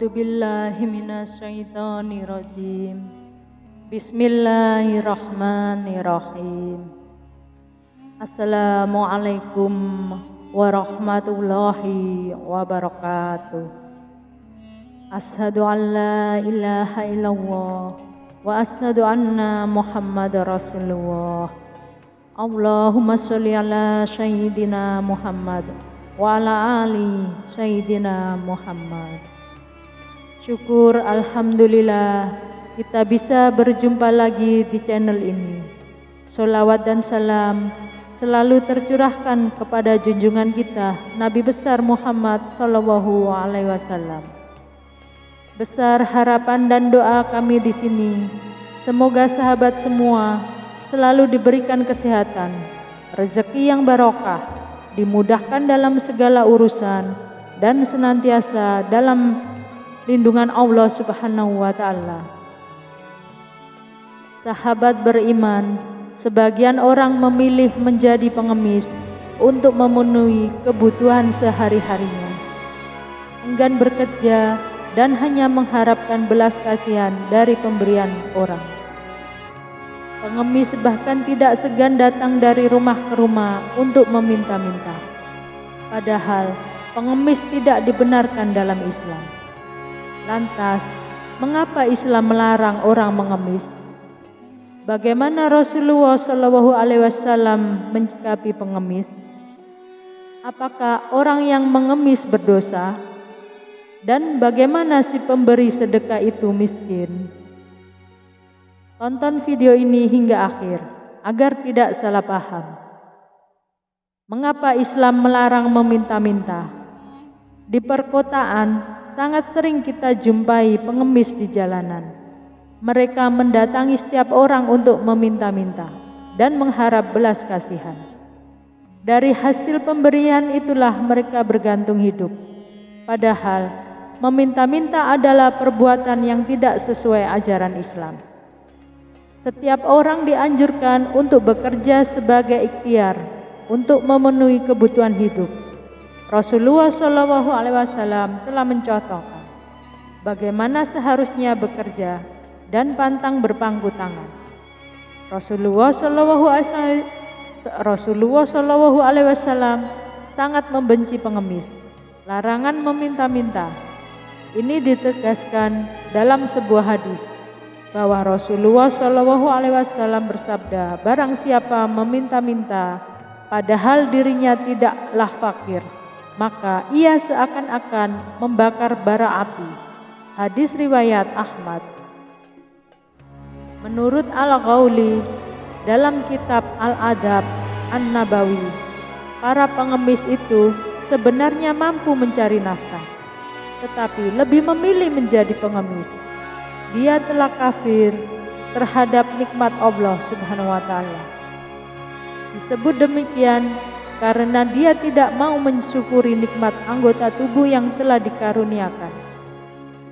A'udzu billahi minasyaitonir rajim. Bismillahirrahmanirrahim. Assalamualaikum warahmatullahi wabarakatuh. Asyhadu an la ilaha illallah wa asyhadu anna Muhammadar Rasulullah. Allahumma sholli ala sayyidina Muhammad wa ala ali sayyidina Muhammad. Syukur alhamdulillah kita bisa berjumpa lagi di channel ini. Sholawat dan salam selalu tercurahkan kepada junjungan kita Nabi besar Muhammad sallallahu alaihi wasallam. Besar harapan dan doa kami di sini, semoga sahabat semua selalu diberikan kesehatan, rezeki yang barokah, dimudahkan dalam segala urusan, dan senantiasa dalam lindungan Allah Subhanahu wa Ta'ala. Sahabat beriman, sebagian orang memilih menjadi pengemis untuk memenuhi kebutuhan sehari-harinya, enggan bekerja dan hanya mengharapkan belas kasihan dari pemberian orang. Pengemis bahkan tidak segan datang dari rumah ke rumah untuk meminta-minta. Padahal pengemis tidak dibenarkan dalam Islam. Lantas, mengapa Islam melarang orang mengemis? Bagaimana Rasulullah Shallallahu Alaihi Wasallam menyikapi pengemis? Apakah orang yang mengemis berdosa? Dan bagaimana si pemberi sedekah itu miskin? Tonton video ini hingga akhir agar tidak salah paham. Mengapa Islam melarang meminta-minta? Di perkotaan sangat sering kita jumpai pengemis di jalanan. Mereka mendatangi setiap orang untuk meminta-minta dan mengharap belas kasihan. Dari hasil pemberian itulah mereka bergantung hidup. Padahal meminta-minta adalah perbuatan yang tidak sesuai ajaran Islam. Setiap orang dianjurkan untuk bekerja sebagai ikhtiar untuk memenuhi kebutuhan hidup. Rasulullah Shallallahu Alaihi Wasallam telah mencontohkan bagaimana seharusnya bekerja dan pantang berpangku tangan. Rasulullah Shallallahu Alaihi Wasallam sangat membenci pengemis. Larangan meminta-minta ini ditegaskan dalam sebuah hadis bahwa Rasulullah Shallallahu Alaihi Wasallam bersabda, barang siapa meminta-minta padahal dirinya tidaklah fakir, maka ia seakan-akan membakar bara api. Hadis riwayat Ahmad. Menurut Al-Ghawli dalam kitab Al-Adab An-Nabawi, para pengemis itu sebenarnya mampu mencari nafkah, tetapi lebih memilih menjadi pengemis. Dia telah kafir terhadap nikmat Allah Subhanahu wa Ta'ala. Disebut demikian karena dia tidak mau mensyukuri nikmat anggota tubuh yang telah dikaruniakan.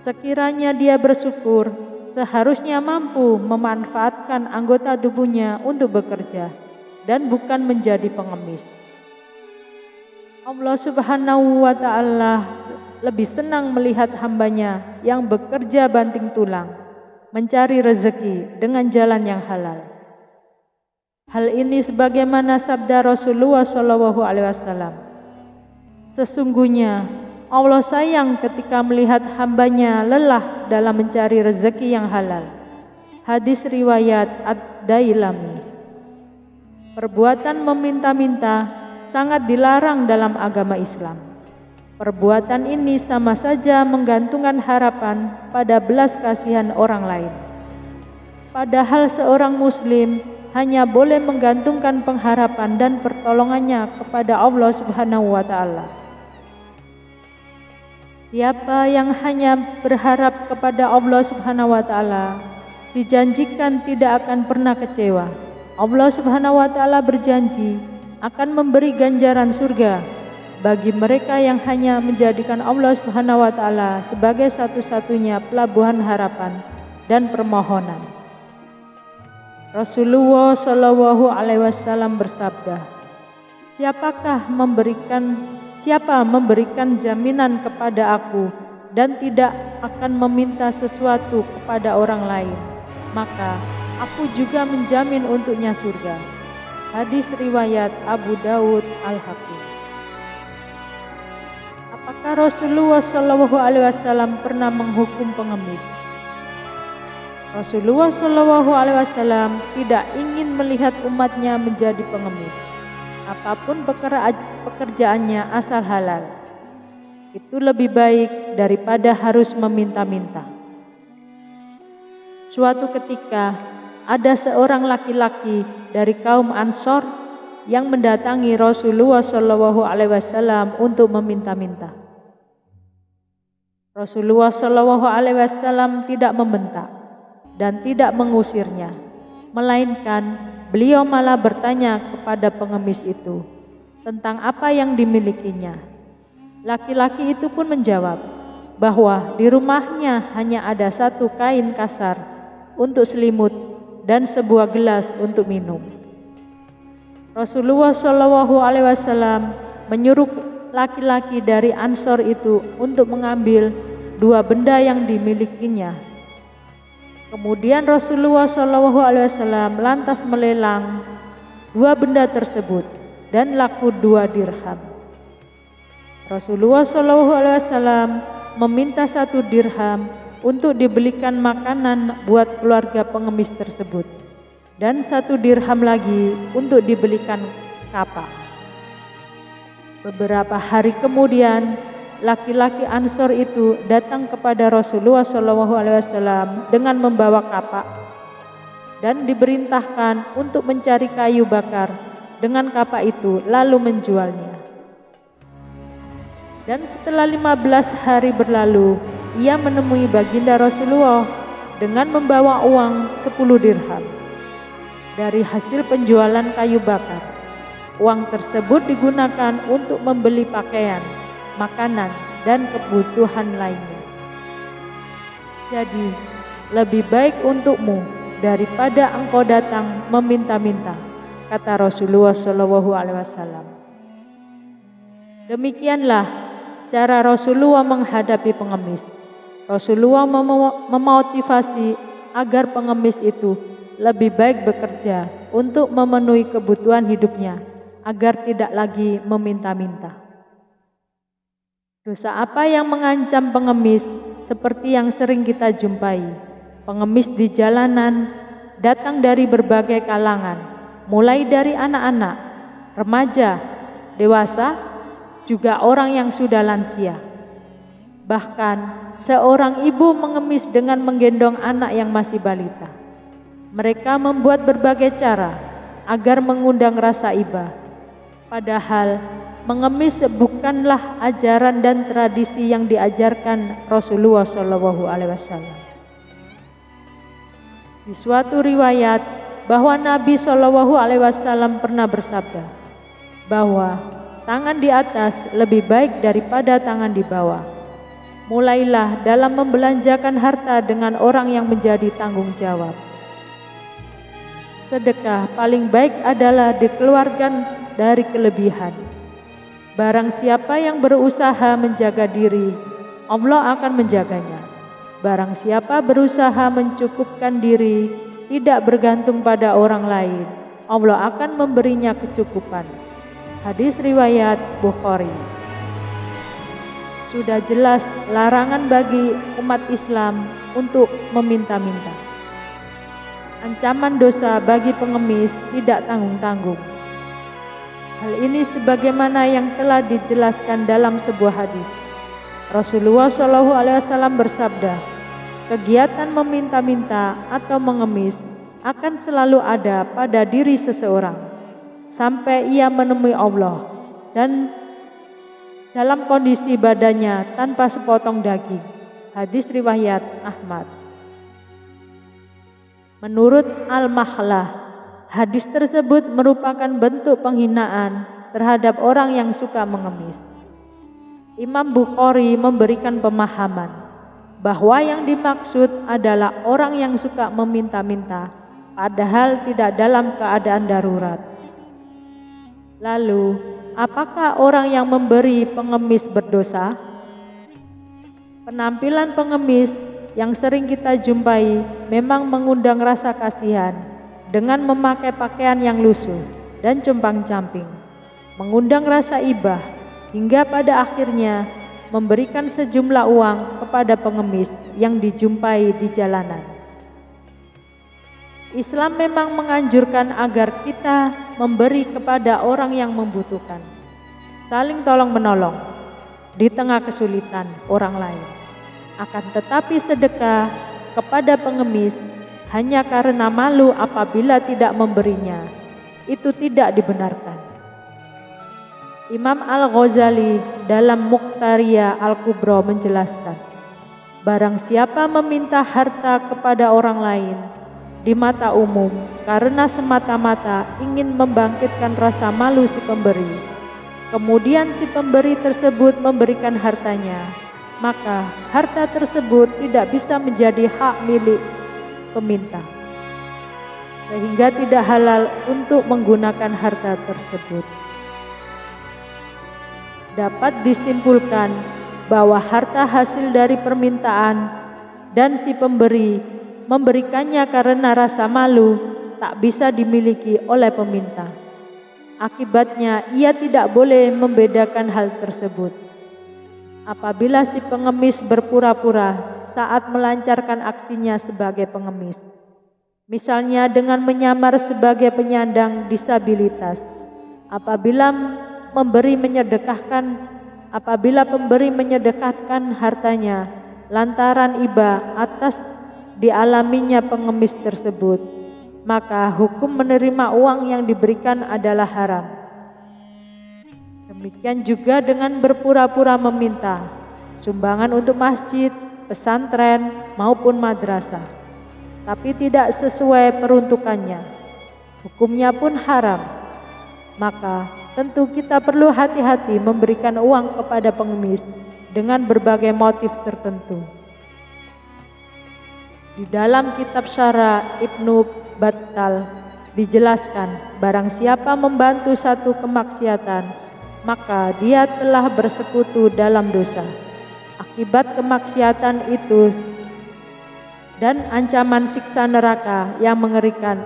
Sekiranya dia bersyukur, seharusnya mampu memanfaatkan anggota tubuhnya untuk bekerja dan bukan menjadi pengemis. Allah Subhanahu wa Ta'ala lebih senang melihat hambanya yang bekerja banting tulang, mencari rezeki dengan jalan yang halal. Hal ini sebagaimana sabda Rasulullah Shallallahu Alaihi Wasallam. Sesungguhnya Allah sayang ketika melihat hambanya lelah dalam mencari rezeki yang halal. Hadis riwayat Ad-Dailami. Perbuatan meminta-minta sangat dilarang dalam agama Islam. Perbuatan ini sama saja menggantungkan harapan pada belas kasihan orang lain. Padahal seorang muslim hanya boleh menggantungkan pengharapan dan pertolongannya kepada Allah Subhanahu wa Ta'ala. Siapa yang hanya berharap kepada Allah Subhanahu wa Ta'ala dijanjikan tidak akan pernah kecewa. Allah Subhanahu wa Ta'ala berjanji akan memberi ganjaran surga bagi mereka yang hanya menjadikan Allah Subhanahu wa Ta'ala sebagai satu-satunya pelabuhan harapan dan permohonan. Rasulullah Shallallahu Alaihi Wasallam bersabda, siapa memberikan jaminan kepada aku dan tidak akan meminta sesuatu kepada orang lain, maka aku juga menjamin untuknya surga. Hadis riwayat Abu Dawud Al-Hakim. Apakah Rasulullah SAW pernah menghukum pengemis? Rasulullah SAW tidak ingin melihat umatnya menjadi pengemis, apapun pekerjaannya asal halal. Itu lebih baik daripada harus meminta-minta. Suatu ketika ada seorang laki-laki dari kaum Ansor yang mendatangi Rasulullah SAW untuk meminta-minta. Rasulullah SAW tidak membentak dan tidak mengusirnya, melainkan beliau malah bertanya kepada pengemis itu tentang apa yang dimilikinya. Laki-laki itu pun menjawab bahwa di rumahnya hanya ada satu kain kasar untuk selimut dan sebuah gelas untuk minum. Rasulullah SAW menyuruh laki-laki dari Ansor itu untuk mengambil dua benda yang dimilikinya. Kemudian Rasulullah SAW lantas melelang dua benda tersebut dan laku 2 dirham. Rasulullah SAW meminta 1 dirham untuk dibelikan makanan buat keluarga pengemis tersebut, dan 1 dirham lagi untuk dibelikan kapak. Beberapa hari kemudian, laki-laki Ansor itu datang kepada Rasulullah SAW dengan membawa kapak dan diperintahkan untuk mencari kayu bakar dengan kapak itu lalu menjualnya. Dan setelah 15 hari berlalu, ia menemui baginda Rasulullah dengan membawa uang 10 dirham dari hasil penjualan kayu bakar. Uang tersebut digunakan untuk membeli pakaian, makanan, dan kebutuhan lainnya. Jadi, lebih baik untukmu daripada engkau datang meminta-minta, kata Rasulullah SAW. Demikianlah cara Rasulullah menghadapi pengemis. Rasulullah memotivasi agar pengemis itu lebih baik bekerja untuk memenuhi kebutuhan hidupnya, agar tidak lagi meminta-minta. Dosa apa yang mengancam pengemis seperti yang sering kita jumpai? Pengemis di jalanan datang dari berbagai kalangan, mulai dari anak-anak, remaja, dewasa, juga orang yang sudah lansia. Bahkan seorang ibu mengemis dengan menggendong anak yang masih balita. Mereka membuat berbagai cara agar mengundang rasa iba. Padahal mengemis bukanlah ajaran dan tradisi yang diajarkan Rasulullah SAW. Di suatu riwayat bahwa Nabi SAW pernah bersabda bahwa tangan di atas lebih baik daripada tangan di bawah. Mulailah dalam membelanjakan harta dengan orang yang menjadi tanggung jawab. Sedekah paling baik adalah dikeluarkan dari kelebihan. Barang siapa yang berusaha menjaga diri, Allah akan menjaganya. Barang siapa berusaha mencukupkan diri, tidak bergantung pada orang lain, Allah akan memberinya kecukupan. Hadis riwayat Bukhari. Sudah jelas larangan bagi umat Islam untuk meminta-minta. Ancaman dosa bagi pengemis tidak tanggung-tanggung. Hal ini sebagaimana yang telah dijelaskan dalam sebuah hadis. Rasulullah SAW bersabda, kegiatan meminta-minta atau mengemis akan selalu ada pada diri seseorang sampai ia menemui Allah dan dalam kondisi badannya tanpa sepotong daging. Hadis riwayat Ahmad. Menurut Al-Mahlah, hadis tersebut merupakan bentuk penghinaan terhadap orang yang suka mengemis. Imam Bukhari memberikan pemahaman bahwa yang dimaksud adalah orang yang suka meminta-minta padahal tidak dalam keadaan darurat. Lalu, apakah orang yang memberi pengemis berdosa? Penampilan pengemis yang sering kita jumpai memang mengundang rasa kasihan dengan memakai pakaian yang lusuh dan compang-camping, mengundang rasa ibah hingga pada akhirnya memberikan sejumlah uang kepada pengemis yang dijumpai di jalanan. Islam memang menganjurkan agar kita memberi kepada orang yang membutuhkan, saling tolong-menolong di tengah kesulitan orang lain. Akan tetapi sedekah kepada pengemis hanya karena malu apabila tidak memberinya, itu tidak dibenarkan. Imam Al-Ghazali dalam Muqtariyah Al-Kubra menjelaskan, barang siapa meminta harta kepada orang lain di mata umum karena semata-mata ingin membangkitkan rasa malu si pemberi, kemudian si pemberi tersebut memberikan hartanya, maka harta tersebut tidak bisa menjadi hak milik peminta, sehingga tidak halal untuk menggunakan harta tersebut. Dapat disimpulkan bahwa harta hasil dari permintaan dan si pemberi memberikannya karena rasa malu tak bisa dimiliki oleh peminta. Akibatnya ia tidak boleh membedakan hal tersebut. Apabila si pengemis berpura-pura saat melancarkan aksinya sebagai pengemis, misalnya dengan menyamar sebagai penyandang disabilitas, apabila pemberi menyedekahkan hartanya lantaran iba atas dialaminya pengemis tersebut, maka hukum menerima uang yang diberikan adalah haram. Demikian juga dengan berpura-pura meminta sumbangan untuk masjid, pesantren maupun madrasah, tapi tidak sesuai peruntukannya, hukumnya pun haram. Maka tentu kita perlu hati-hati memberikan uang kepada pengemis dengan berbagai motif tertentu. Di dalam kitab Syarah Ibnu Battal dijelaskan, barang siapa membantu satu kemaksiatan, maka dia telah bersekutu dalam dosa. Akibat kemaksiatan itu dan ancaman siksa neraka yang mengerikan.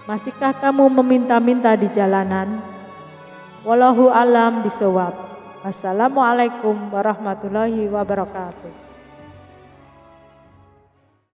Masihkah kamu meminta-minta di jalanan? Wallahu alam bishawab. Assalamualaikum warahmatullahi wabarakatuh.